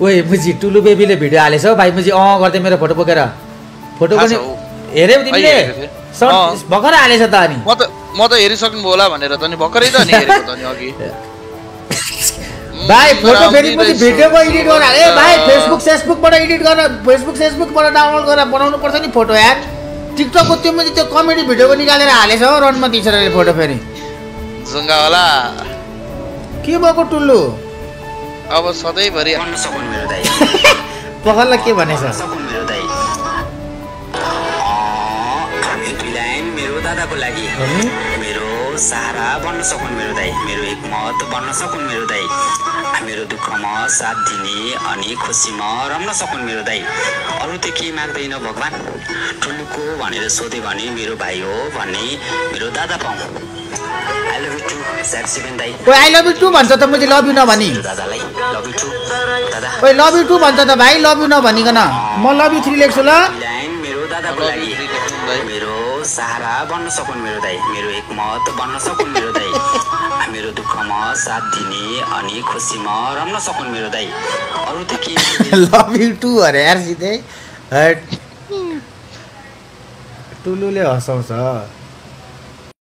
ओए मुजी टुलु बेबीले भिडियो हालेछ हौ भाइ मुजी गर्दै मेरो फोटो बोकेर फोटो पनि हेर्यौ तिमीले भर्खर हालेछ त अनि म त हेरिसक्नु होला भनेर त नि भर्खरै त नि हेरेको त नि अघि भाइ फोटो फेरि पछि भिडियोको एडिट गरेर ए भाइ फेसबुकबाट एडिट गरेर फेसबुकबाट डाउनलोड गरेर बनाउनु पर्छ नि फोटो यार टिकटकको त्यो मैले त्यो कमेडी भिडियोको निकालेर हालेछ हो रणमती छोराले फोटो फेरि जुङ्गा होला के भएको टुल्लु अब सधैँभरि पखललाई के भनेछ मेरो दादाको लागि मेरो सहारा बन्न सकुन् मेरो दाइ मेरो एकमत बन्न सकुन् मेरो दाइ मेरो दुःखमा साथ दिने अनि खुसीमा रम्न सकुन् मेरो दाइ अरू त के माग्दैन भगवान टुल्लुको भनेर सोधे भने मेरो भाइ हो भन्ने मेरो दादा पाऊँ आई लभ यु टु सेक्सिबेन दाइ ओए आई लभ यु टु भन्छ त मैले लभ यु नभनी दादालाई लभ यु टु दादा ओए लभ यु टु भन्छ त भाइ लभ यु नभनिकन म लभ यु 3 लेख्छु ल मेरो दादाको लागि मेरो सहारा बन्न सकुन् मेरो दाइ मेरो एकमत बन्न सकुन् मेरो दाइ मेरो दुःखमा साथ दिने अनि खुसीमा रम्न सकुन् मेरो दाइ अरू त के लभ यु टु अरे यार सिधै टुलुले हँसाउँछ